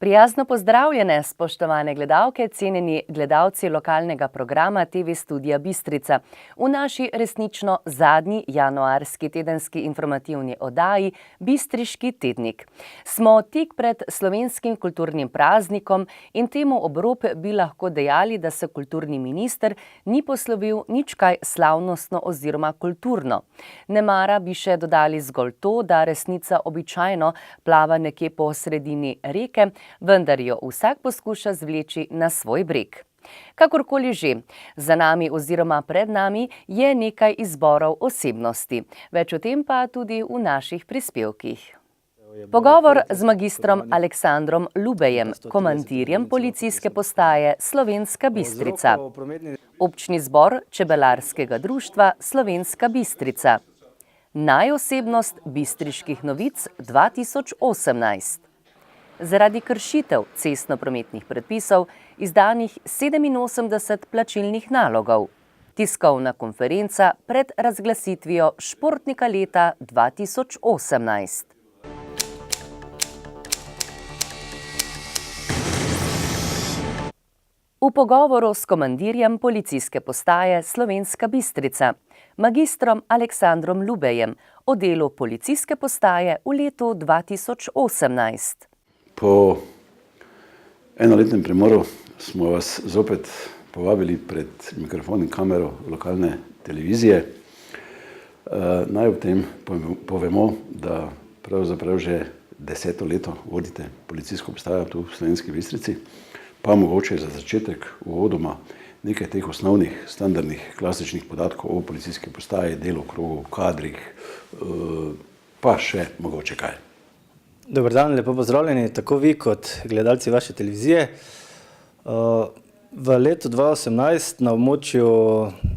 Prijazno pozdravljene, spoštovane gledalke, cenjeni gledalci lokalnega programa TV Studia Bistrica. V naši resnično zadnji januarski tedenski informativni oddaji Bistriški tednik. Smo tik pred slovenskim kulturnim praznikom in temu ob rob bi lahko dejali, da se kulturni minister ni poslovil nič kaj slavnostno oziroma kulturno. Nemara bi še dodali zgolj to, da resnica običajno plava nekje po sredini reke, vendar jo vsak poskuša zvleči na svoj breg. Kakorkoli že, za nami oziroma pred nami je nekaj izborov osebnosti. Več o tem pa tudi v naših prispevkih. Pogovor z magistrom Aleksandrom Lubejem, komandirjem policijske postaje Slovenska Bistrica. Občni zbor Čebelarskega društva Slovenska Bistrica. Najosebnost bistriških novic 2018. Zaradi kršitev cestno-prometnih predpisov izdanih 87 plačilnih nalogov. Tiskovna konferenca pred razglasitvijo športnika leta 2018. V pogovoru s komandirjem policijske postaje Slovenska Bistrica, magistrom Aleksandrom Lubejem, o delu policijske postaje v letu 2018. Po enoletnem premoru smo vas zopet povabili pred mikrofon in kamero lokalne televizije. Naj ob tem povemo, da pravzaprav že 10. leto vodite policijsko postajo tu v Slovenski Bistrici, pa mogoče za začetek uvodoma nekaj teh osnovnih, standardnih, klasičnih podatkov o policijski postaji, delu krogov, kadrih, pa še mogoče kaj. Dober dan, lepo pozdravljeni, tako vi kot gledalci vaše televizije. V letu 2018 na območju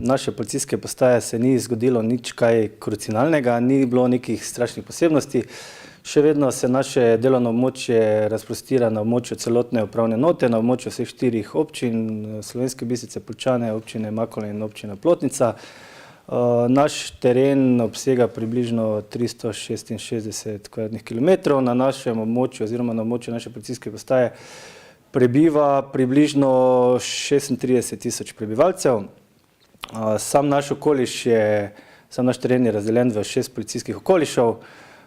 naše policijske postaje se ni zgodilo nič kaj krucialnega, ni bilo nekih strašnih posebnosti. Še vedno se naše delovno območje razprostira na območju celotne upravne enote, na območju vseh 4 občin, Slovenske Bistrice, Poljčane, občine Makole in občina Plotnica. Naš teren obsega približno 366 kvadratnih kilometrov. Na našem območju oziroma na območju naše policijske postaje prebiva približno 36 000 prebivalcev. Sam naš teren je razdeljen v 6 policijskih okolišev.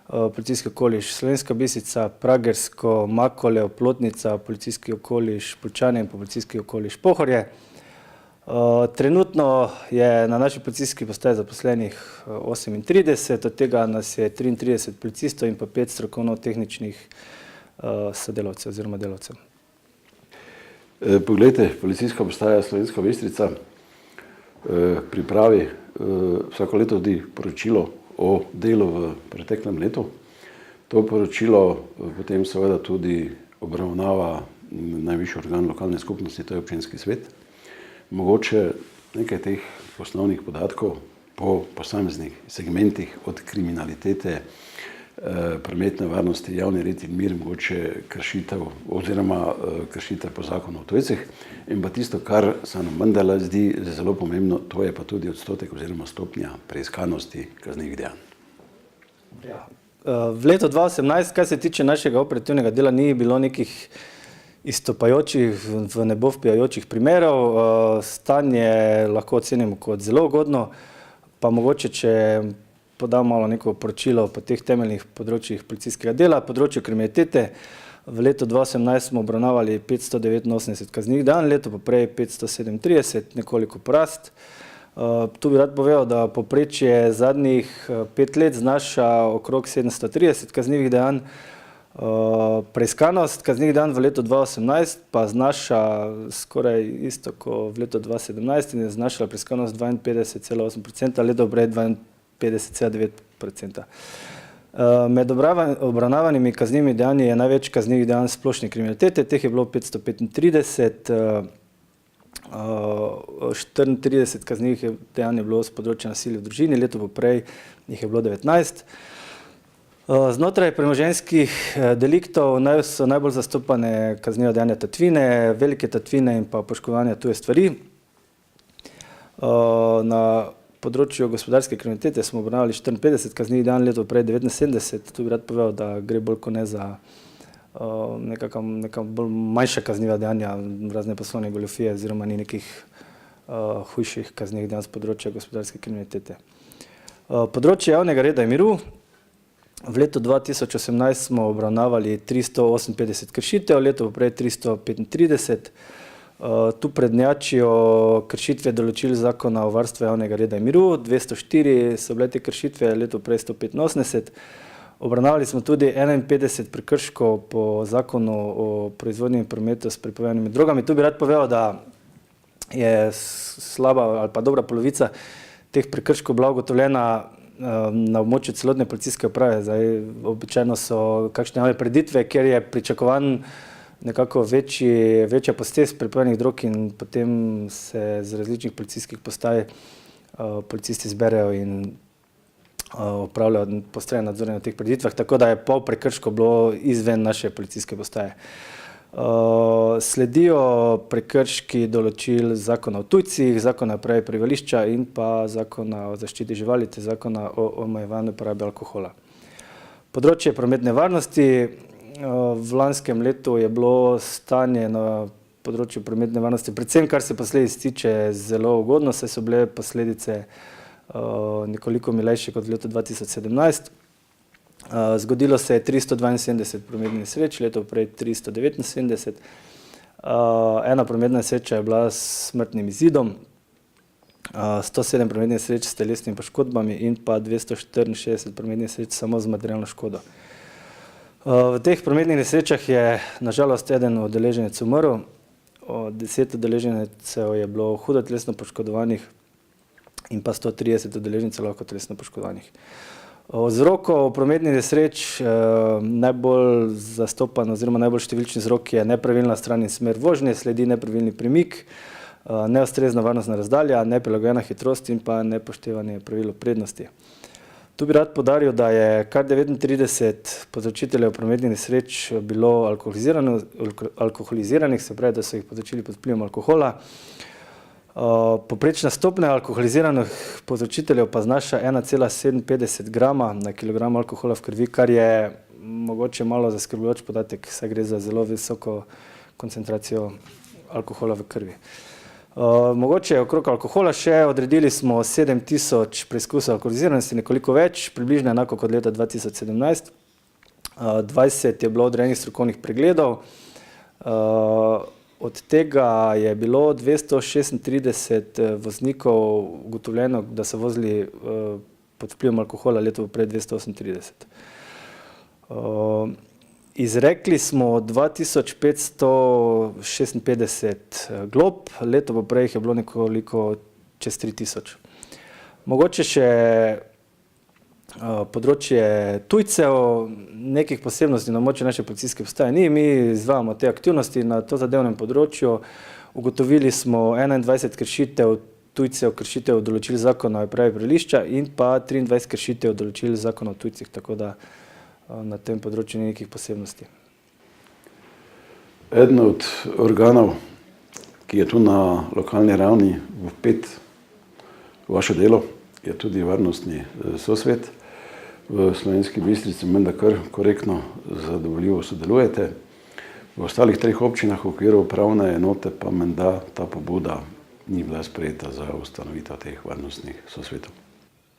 Policijski okoliš Slovenska Bistrica, Pragersko, Makole, Plotnica, policijski okoliš Poljčane in policijski okoliš Pohorje. Trenutno je na naši policijski postaji zaposlenih 38, od tega nas je 33 policistov in pa 5 strokovno-tehničnih sodelavcev oziroma delavcev. Poglejte, policijska postaja Slovenska Bistrica pripravi vsako leto tudi poročilo o delu v preteklem letu. To poročilo potem seveda tudi obravnava najvišji organ lokalne skupnosti, to je občinski svet. Mogoče nekaj teh osnovnih podatkov po posameznih segmentih od kriminalitete, prometne varnosti, javni red in mir, mogoče kršitev oziroma kršitev po zakonu o tujcih. In pa tisto, kar se nam vendarle zdi zelo pomembno, to je pa tudi odstotek oziroma stopnja preiskanosti kaznivih dejanj. V letu 2018, kar se tiče našega operativnega dela, ni bilo nekih izstopajočih, v nebo vpijajočih primerov. Stanje lahko ocenimo kot zelo ugodno, pa mogoče, če podam malo neko poročilo po teh temeljnih področjih policijskega dela. Področju kriminalitete v letu 2018 smo obravnavali 589 kaznivih dejanj, leto poprej 537, nekoliko porast. Tu bi rad povedal, da povprečje zadnjih 5 let znaša okrog 730 kaznivih dejanj. Preiskanost kaznivih dejanj v letu 2018 pa znaša skoraj isto kot v letu 2017 in je znašala preiskanost 52,8%, leto prej 52,9%. Med obravnavanimi kaznivimi dejanji je največ kaznivih dejanj splošne kriminalitete, teh je bilo 535, 34 kaznivih dejanj je bilo s področja nasilja v družini, leto poprej jih je bilo 19. Znotraj premoženjskih deliktov so najbolj zastopane kazniva dejanja tatvine, velike tatvine in pa poškodovanja tuje stvari. Na področju gospodarske kriminalitete smo obravnavali 54 kaznivih dejanj, leto prej 79. Tu bi rad povedal, da gre bolj kot ne za neka bolj manjša kazniva dejanja, razne poslovne goljufije oziroma ni nekih hujših kaznivih dejanj z področja gospodarske kriminalitete. Področje javnega reda in miru. V letu 2018 smo obravnavali 358 kršitev, leto poprej 335. Tu prednjačijo kršitve določil zakona o varstvu javnega reda in miru, 204 so bile te kršitve, leto prej 185. Obravnavali smo tudi 51 prekrškov po zakonu o proizvodnji in prometu s prepovedanimi drogami. Tu bi rad povedal, da je slaba ali pa dobra polovica teh prekrškov bila ugotovljena na območju celotne policijske uprave. Zdaj, običajno so kakšne nove preditve, kjer je pričakovan nekako večja posest prepovedanih drog in potem se z različnih policijskih postaj policisti zberejo in opravljajo postrojen nadzor na teh preditvah, tako da je pol prekrškov bilo izven naše policijske postaje. Sledijo prekrški določil zakona o tujcih, zakona o uporabi prebivališča in pa zakona o zaščiti živali ter zakona o omejevanju uporabe alkohola. Področje prometne varnosti. V lanskem letu je bilo stanje na področju prometne varnosti, predvsem kar se posledic tiče, zelo ugodno, saj so bile posledice nekoliko milejše kot v letu 2017. Zgodilo se je 372 prometnih nesreč, leto prej 379. Ena prometna nesreča je bila s smrtnim izidom, 107 prometnih nesreč s telesnimi poškodbami in pa 264 prometnih nesreč samo z materialno škodo. V teh prometnih nesrečah je nažalost eden udeleženec umrl, 10 udeležencev je bilo hudo telesno poškodovanih in pa 130 udeležencev lahko telesno poškodovanih. Vzrokov prometnih nesreč najbolj zastopan oziroma najbolj številčni vzrok je nepravilna stran in smer vožnje, sledi nepravilni premik, neustrezna varnostna razdalja, neprilagojena hitrost in pa neupoštevanje pravil prednosti. Tu bi rad poudaril, da je kar 39 povzročiteljev prometnih nesreč bilo alkoholiziranih, se pravi, da so jih povzročili pod vplivom alkohola. Poprečna stopnja alkoholiziranih povzročiteljev pa znaša 1,57 grama na kilogram alkohola v krvi, kar je mogoče malo zaskrbljujoč podatek, saj gre za zelo visoko koncentracijo alkohola v krvi. Mogoče okrog alkohola še odredili smo 7000 preizkusov alkoholiziranosti, nekoliko več, približno enako kot leta 2017. 20 je bilo odrejenih strokovnih pregledov. Od tega je bilo 236 voznikov ugotovljeno, da so vozili pod vplivom alkohola, leto prej 238. Izrekli smo 2556 glob, leto poprej jih je bilo nekoliko čez 3000. Mogoče še področje tujcev, nekih posebnosti na območju naše policijske postaje ni, mi izvajamo te aktivnosti na to zadevnem področju. Ugotovili smo 21 kršitev tujcev, kršitev določil zakona o uporabi prebivališča in pa 23 kršitev določil zakona o tujcih, tako da na tem področju ni nekih posebnosti. Eden od organov, ki je tu na lokalni ravni vpet v vaše delo, je tudi varnostni sosvet. V Slovenski Bistrici menda kar korektno, zadovoljivo sodelujete. V ostalih 3 občinah v okviru upravne enote pa menda ta pobuda ni bila sprejeta za ustanovitev teh varnostnih sosvetov.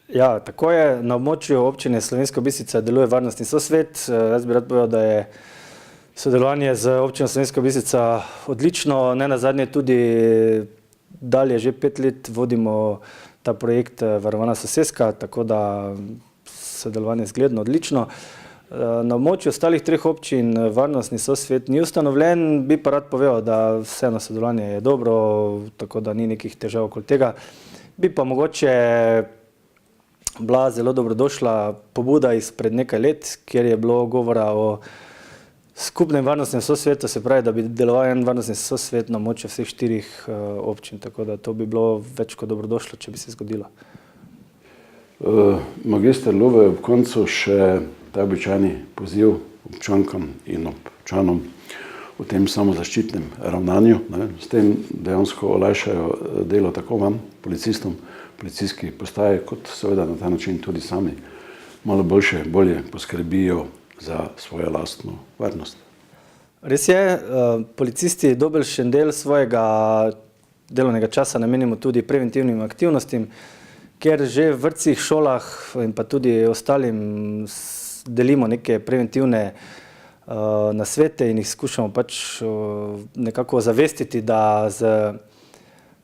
Ja, tako je. Na območju občine Slovenska Bistrica deluje varnostni sosvet. Jaz bi rad povedal, da je sodelovanje z občino Slovenska Bistrica odlično. Nenazadnje tudi dalje že 5 let vodimo ta projekt Varovana soseska, tako da sodelovanje zgledno odlično. Na območju ostalih 3 občin varnostni sosvet ni ustanovljen, bi pa rad povedal, da vseeno sodelovanje je dobro, tako da ni nekih težav okoli tega. Bi pa mogoče bila zelo dobrodošla pobuda izpred nekaj let, kjer je bilo govora o skupnem varnostnem sosvetu, se pravi, da bi deloval en varnostni sosvet na območju vseh 4 občin, tako da to bi bilo več kot dobrodošlo, če bi se zgodilo. Magister Love, ob koncu še ta običajni poziv občankam in občanom v tem samozaščitnem ravnanju. S tem dejansko olajšajo delo tako vam, policistom, policijski postaje, kot seveda na ta način tudi sami malo bolje poskrbijo za svojo lastno varnost. Res je, policisti dobelšen del svojega delovnega časa namenimo tudi preventivnim aktivnostim, ker že v vrtcih, šolah in pa tudi ostalim delimo neke preventivne nasvete in jih skušamo pač nekako zavestiti, da z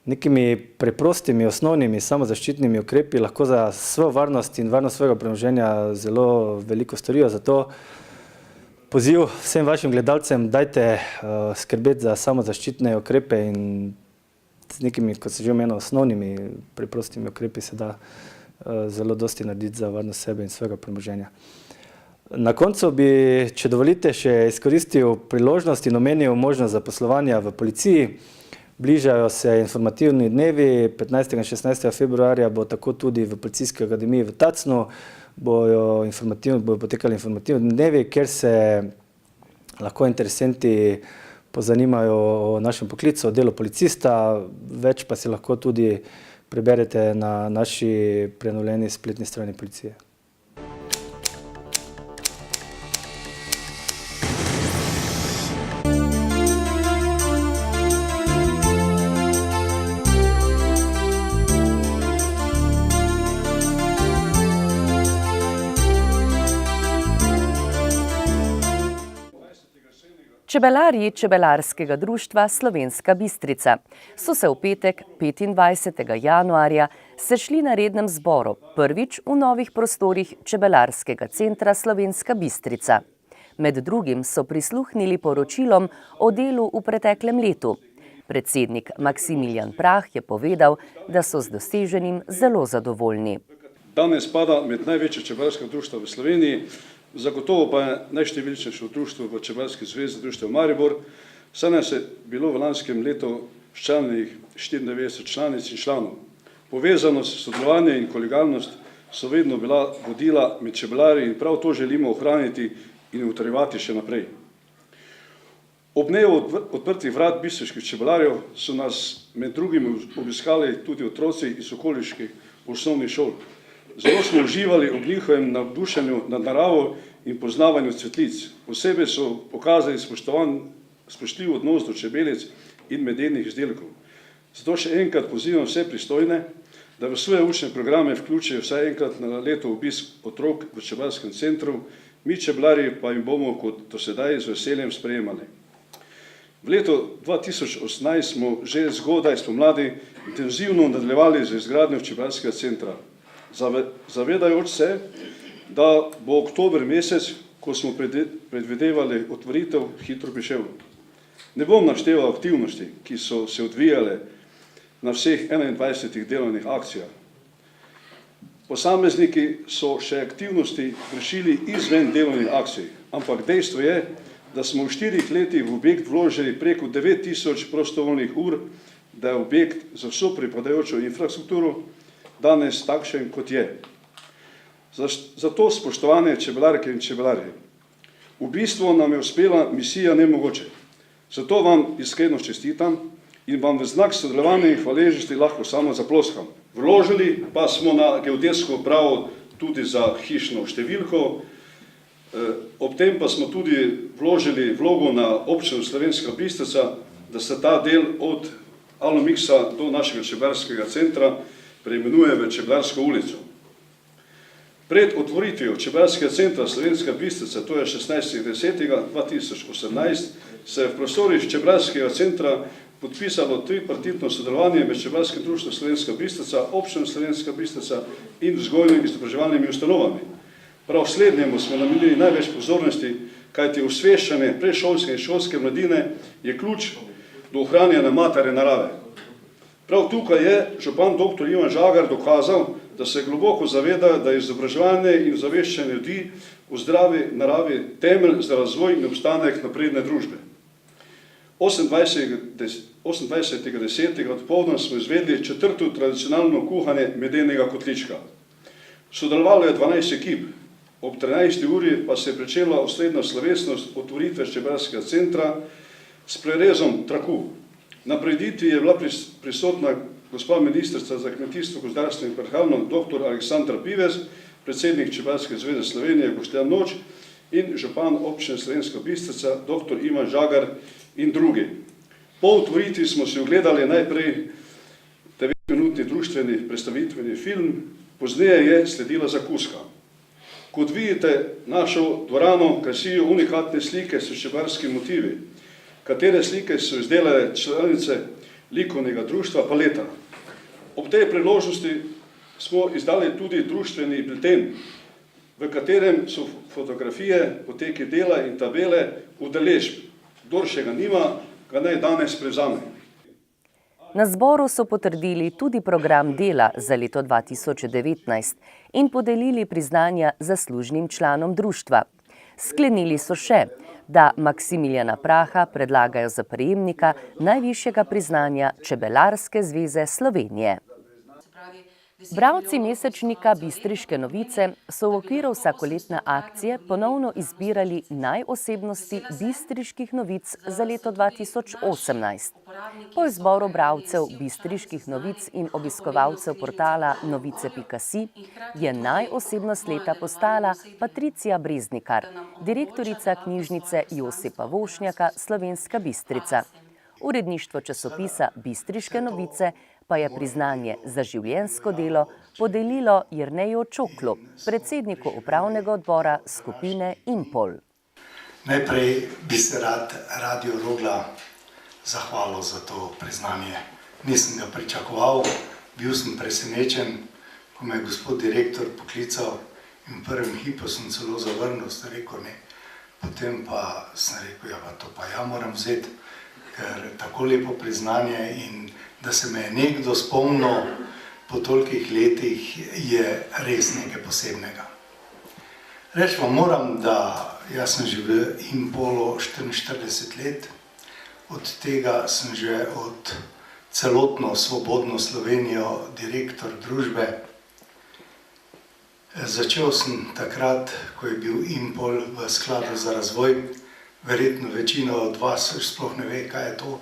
nekimi preprostimi, osnovnimi samozaščitnimi ukrepi lahko za svojo varnost in varnost svojega premoženja zelo veliko storijo. Zato poziv vsem vašim gledalcem, dajte skrbeti za samozaščitne ukrepe in z nekimi, kot se že omenil, osnovnimi preprostimi ukrepi se da zelo dosti narediti za varnost sebe in svojega premoženja. Na koncu bi, če dovolite, še izkoristil priložnost in omenil možnost zaposlovanja v policiji. Bližajo se informativni dnevi, 15. in 16. februarja bo tako tudi v Policijski akademiji v Tacnu, bojo potekali informativni dnevi, kjer se lahko interesenti pozanimajo o našem poklicu, o delu policista, več pa si lahko tudi preberete na naši prenovljeni spletni strani policije. Čebelarji Čebelarskega društva Slovenska Bistrica so se v petek 25. januarja sešli na rednem zboru, prvič v novih prostorih Čebelarskega centra Slovenska Bistrica. Med drugim so prisluhnili poročilom o delu v preteklem letu. Predsednik Maksimilijan Prah je povedal, da so z doseženim zelo zadovoljni. Danes spada med največje čebelarska društva v Sloveniji, zagotovo pa je najštevilčnejše društvo v Čebelarski zvezi, društvo Maribor, saj nas je bilo v lanskem letu članih 94 članic in članov. Povezanost, sodelovanje in kolegialnost so vedno bila vodila med čebelarji in prav to želimo ohraniti in utrjevati še naprej. Ob dnevu odprtih vrat bistriških čebelarjev so nas med drugim obiskali tudi otroci iz okoliških osnovnih šol. Zelo smo uživali ob njihovem navdušenju nad naravo in poznavanju cvetlic. Posebej so pokazali spoštljiv odnos do čebelic in medenih izdelkov. Zato še enkrat pozivam vse pristojne, da v svoje učne programe vključijo vsaj enkrat na leto obisk otrok v čebelarskem centru, mi čebelarji pa jim bomo kot do sedaj z veseljem sprejemali. V letu 2018 smo že zgodaj spomladi intenzivno nadaljevali z izgradnjo čebelarskega centra. Zavedajoč se, da bo oktober mesec, ko smo predvidevali otvoritev, hitro prišel. Ne bom našteval aktivnosti, ki so se odvijale na vseh 21 delovnih akcijah. Posamezniki so še aktivnosti vršili izven delovnih akcij, ampak dejstvo je, da smo v 4 letih v objekt vložili preko 9000 prostovoljnih ur, da je objekt za vso pripadajočo infrastrukturo danes takšen, kot je. Zato, spoštovane čebelarke in čebelarji, v bistvu nam je uspela misija nemogoče. Zato vam iskreno čestitam in vam v znak sodelovanja in hvaležnosti lahko samo zaploskam. Vložili pa smo na geodetsko upravo tudi za hišno številko, ob tem pa smo tudi vložili vlogo na občino Slovenska Bistrica, da se ta del od Alomiksa do našega čebelarskega centra preimenuje v Čebelarsko ulico. Pred otvoritvijo Čebelarskega centra Slovenska Bistrica, to je 16.10.2018, se je v prostorih Čebelarskega centra podpisalo tripartitno sodelovanje med Čebelarskim društvom Slovenska Bistrica, občino Slovenska Bistrica in vzgojno-izobraževalnimi ustanovami. Prav slednjemu smo namenili največ pozornosti, kajti osveščanje predšolske in šolske mladine je ključ do ohranjanja matere narave. Prav tukaj je župan dr. Ivan Žagar dokazal, da se globoko zaveda, da je izobraževanje in ozaveščanje ljudi o zdravi naravi temelj za razvoj in obstanek napredne družbe. 28.10. odpoldne smo izvedli 4. tradicionalno kuhanje medenega kotlička. Sodelovalo je 12 ekip. Ob 13. uri pa se je pričela osrednja slovesnost otvoritve Čebelarskega centra s prerezom traku. Na prireditvi je bila prisotna gospa ministrica za kmetijstvo, gozdarstvo in prehrano dr. Aleksandra Pivec, predsednik Čebelarske zveze Slovenije Boštjan Noč in župan občine Slovenska Bistrica, dr. Ivan Žagar in drugi. Po otvoritvi smo si ogledali najprej 9-minutni društveni predstavitveni film, pozneje je sledila zakuska. Kot vidite, našo dvorano krasijo unikatne slike s čebelarskimi motivi, katere slike so izdelale članice likovnega društva Paleta. Ob tej priložnosti smo izdali tudi društveni bilten, v katerem so fotografije, poteki dela in tabele udeležb. Kdor še ga nima, ga naj danes prevzame. Na zboru so potrdili tudi program dela za leto 2019 in podelili priznanja zaslužnim članom društva. Sklenili so še, da Maksimiljana Praha predlagajo za prejemnika najvišjega priznanja Čebelarske zveze Slovenije. Bralci mesečnika Bistriške novice so v okviru vsakoletne akcije ponovno izbirali najosebnosti bistriških novic za leto 2018. Po izboru bralcev Bistriških novic in obiskovalcev portala novice.si je najosebnost leta postala Patricija Breznikar, direktorica knjižnice Josipa Vošnjaka Slovenska Bistrica. Uredništvo časopisa Bistriške novice pa je priznanje za življenjsko delo podelilo Jerneju Čoklu, predsedniku upravnega odbora skupine Impol. Najprej bi se rad Radio Rogla zahvalil za to priznanje. Nisem ga pričakoval, bil sem presenečen, ko me je gospod direktor poklical in v prvem hipu sem celo zavrnil, sem rekel ne. Potem pa sem rekel, ja, to pa ja moram vzeti, ker tako lepo priznanje in da se me je nekdo spomnil po tolikih letih, je res nekaj posebnega. Reči vam moram, da jaz sem že v Impolu 44 let, od tega sem že od celotno svobodno Slovenijo direktor družbe. Začel sem takrat, ko je bil Impol v skladu za razvoj, verjetno večina od vas sploh ne ve, kaj je to.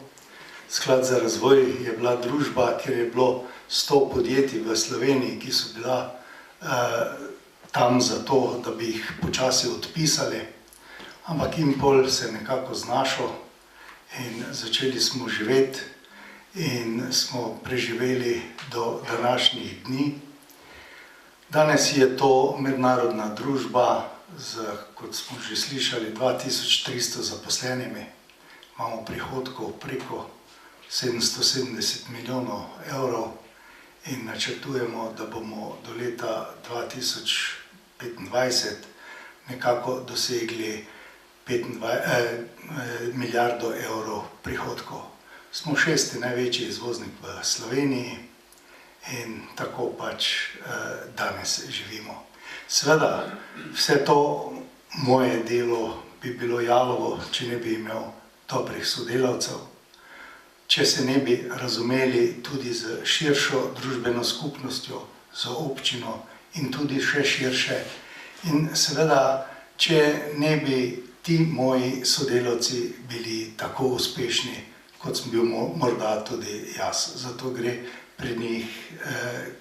Sklad za razvoj je bila družba, kjer je bilo 100 podjetij v Sloveniji, ki so bila tam zato, da bi jih počasi odpisali. Ampak Impol se je nekako znašel in začeli smo živeti in smo preživeli do današnjih dni. Danes je to mednarodna družba z, kot smo že slišali, 2300 zaposlenimi. Imamo prihodkov preko 770 milijonov evrov in načrtujemo, da bomo do leta 2025 nekako dosegli milijardo evrov prihodkov. Smo 6. največji izvoznik v Sloveniji in tako pač danes živimo. Seveda, vse to moje delo bi bilo jalovo, če ne bi imel dobrih sodelavcev, če se ne bi razumeli tudi z širšo družbeno skupnostjo, z občino in tudi še širše. In seveda, če ne bi ti moji sodelavci bili tako uspešni, kot sem bil morda tudi jaz. Zato gre pri njih,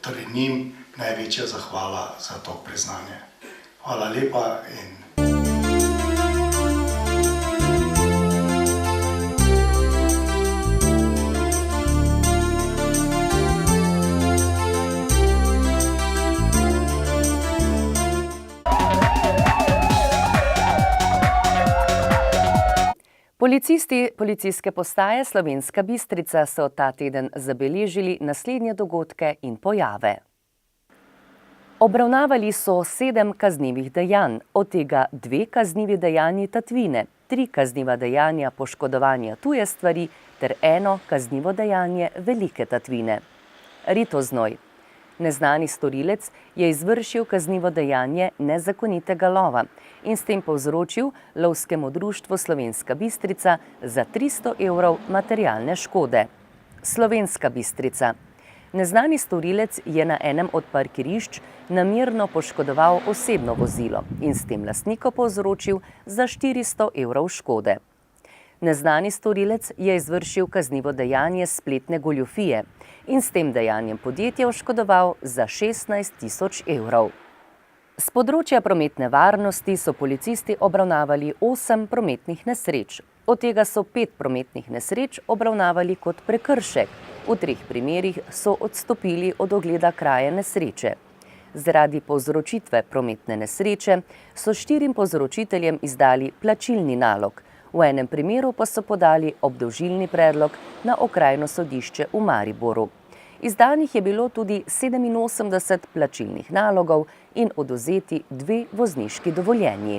torej njim, največja zahvala za to priznanje. Hvala lepa in Policisti Policijske postaje Slovenska Bistrica so ta teden zabeležili naslednje dogodke in pojave. Obravnavali so 7 kaznivih dejanj, od tega 2 kaznivi dejanji tatvine, 3 kazniva dejanja poškodovanja tuje stvari ter 1 kaznivo dejanje velike tatvine. Ritoznoj. Neznani storilec je izvršil kaznivo dejanje nezakonitega lova in s tem povzročil lovskemu društvu Slovenska Bistrica za 300 evrov materialne škode. Slovenska Bistrica. Neznani storilec je na enem od parkirišč namerno poškodoval osebno vozilo in s tem lastniku povzročil za 400 evrov škode. Neznani storilec je izvršil kaznivo dejanje spletne goljufije in s tem dejanjem podjetje oškodoval za 16 000 evrov. Z področja prometne varnosti so policisti obravnavali 8 prometnih nesreč. Od tega so 5 prometnih nesreč obravnavali kot prekršek. V 3 primerih so odstopili od ogleda kraja nesreče. Zaradi povzročitve prometne nesreče so 4 povzročiteljem izdali plačilni nalog. V enem primeru pa so podali obdolžilni predlog na okrajno sodišče v Mariboru. Izdanih je bilo tudi 87 plačilnih nalogov in odvzeti 2 vozniški dovoljenji.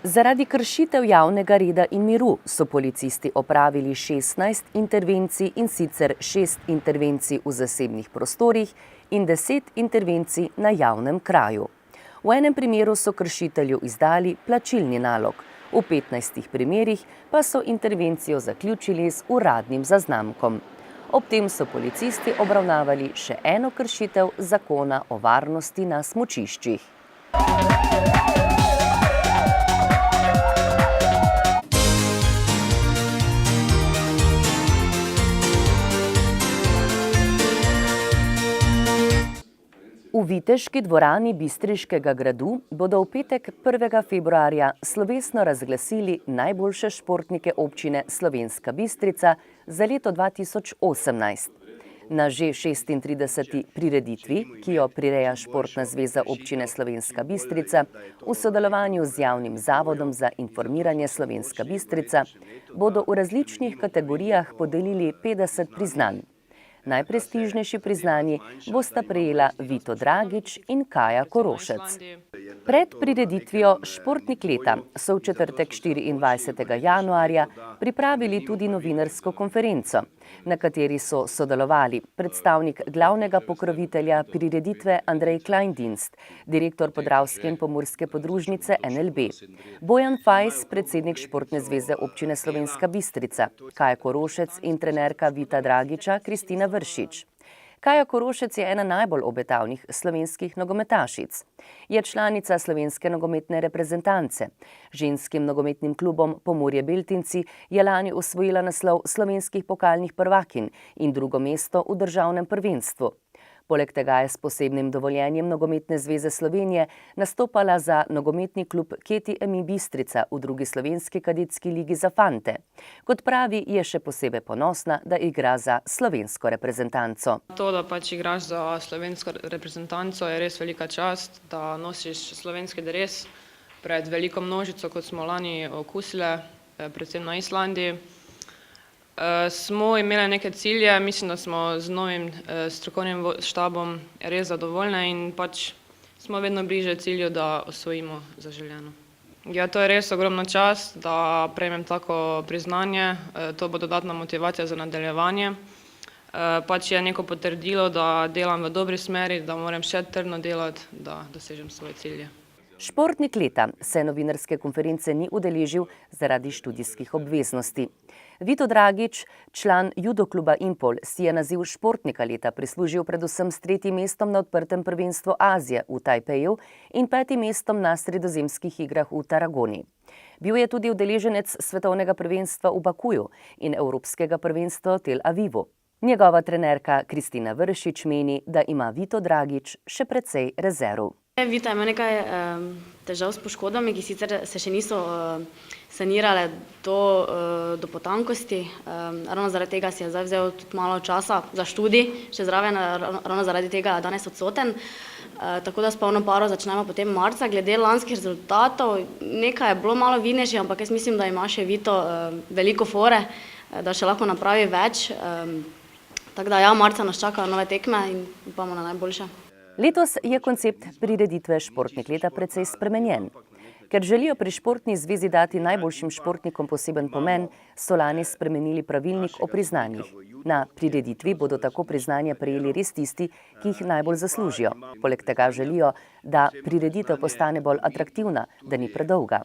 Zaradi kršitev javnega reda in miru so policisti opravili 16 intervencij, in sicer 6 intervencij v zasebnih prostorih in 10 intervencij na javnem kraju. V enem primeru so kršitelju izdali plačilni nalog, v 15 primerih pa so intervencijo zaključili z uradnim zaznamkom. Ob tem so policisti obravnavali še eno kršitev zakona o varnosti na smučiščih. V viteški dvorani Bistriškega gradu bodo v petek 1. februarja slovesno razglasili najboljše športnike občine Slovenska Bistrica za leto 2018. Na že 36. prireditvi, ki jo prireja Športna zveza občine Slovenska Bistrica v sodelovanju z Javnim zavodom za informiranje Slovenska Bistrica, bodo v različnih kategorijah podelili 50 priznanj. Najprestižnejši priznanji bosta prejela Vito Dragič in Kaja Korošec. Pred prireditvijo Športnik leta so v četrtek 24. januarja pripravili tudi novinarsko konferenco, na kateri so sodelovali predstavnik glavnega pokrovitelja prireditve Andrej Kleindienst, direktor Podravske in Pomurske podružnice NLB, Bojan Fajs, predsednik Športne zveze občine Slovenska Bistrica, Kaja Korošec in trenerka Vita Dragiča Kristina Vršič. Kaja Korošec je ena najbolj obetavnih slovenskih nogometašic. Je članica slovenske nogometne reprezentance. Ženskim nogometnim klubom Pomurje Beltinci je lani osvojila naslov slovenskih pokalnih prvakinj in drugo mesto v državnem prvenstvu. Poleg tega je s posebnim dovoljenjem Nogometne zveze Slovenije nastopala za nogometni klub Keti Emi Bistrica v drugi slovenski kadetski ligi za fante. Kot pravi, je še posebej ponosna, da igra za slovensko reprezentanco. To, da pač igraš za slovensko reprezentanco, je res velika čast, da nosiš slovenski dres pred veliko množico, kot smo lani okusile, predvsem na Islandiji. Smo imeli neke cilje, mislim, da smo z novim strokovnim štabom res zadovoljne in pač smo vedno bliže cilju, da osvojimo zaželjeno. Ja, to je res ogromna čast, da prejmem tako priznanje, to bo dodatna motivacija za nadaljevanje. Pač je neko potrdilo, da delam v dobri smeri, da moram še trdno delati, da dosežem svoje cilje. Športnik leta se novinarske konference ni udeležil zaradi študijskih obveznosti. Vito Dragič, član judo kluba Impol, si je naziv športnika leta prislužil predvsem s 3. mestom na odprtem prvenstvu Azije v Tajpeju in 5. mestom na sredozemskih igrah v Tarragoni. Bil je tudi udeleženec svetovnega prvenstva v Bakuju in evropskega prvenstva v Tel Avivu. Njegova trenerka Kristina Vršič meni, da ima Vito Dragič še precej rezerv. Vito ima nekaj težav s poškodbami, ki sicer se še niso sanirale do potankosti. Ravno zaradi tega si je zdaj vzel tudi malo časa za študij, še zraven, ravno zaradi tega je danes odsoten. Tako da s polno paro začnemo potem marca. Glede lanskih rezultatov, nekaj je bilo malo vidnejših, ampak jaz mislim, da ima še Vito veliko fore, da še lahko napravi več. Tako da ja, marca nas čakajo nove tekme in upamo na najboljše. Letos je koncept prireditve Športnik leta precej spremenjen. Ker želijo pri Športni zvezi dati najboljšim športnikom poseben pomen, so lani spremenili pravilnik o priznanjih. Na prireditvi bodo tako priznanja prejeli res tisti, ki jih najbolj zaslužijo. Poleg tega želijo, da prireditev postane bolj atraktivna, da ni predolga.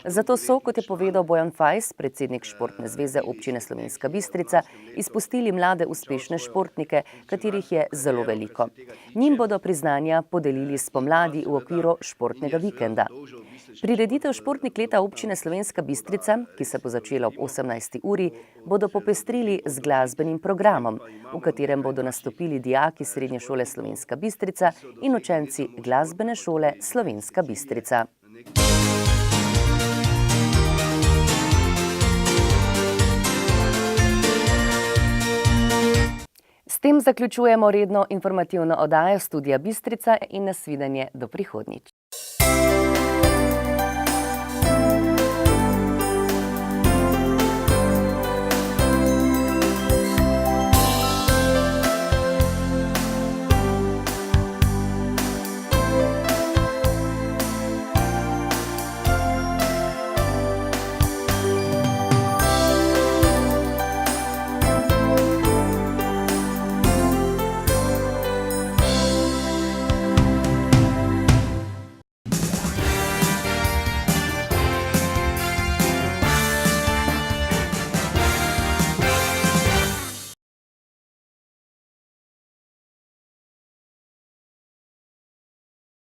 Zato so, kot je povedal Bojan Fajs, predsednik Športne zveze občine Slovenska Bistrica, izpustili mlade uspešne športnike, katerih je zelo veliko. Njim bodo priznanja podelili spomladi v okviru športnega vikenda. Prireditev Športnik leta občine Slovenska Bistrica, ki se bo začela ob 18. uri, bodo popestrili z glasbenim programom, v katerem bodo nastopili dijaki Srednje šole Slovenska Bistrica in učenci Glasbene šole Slovenska Bistrica. S tem zaključujemo redno informativno oddajo Studia Bistrica in nasvidenje do prihodnjič.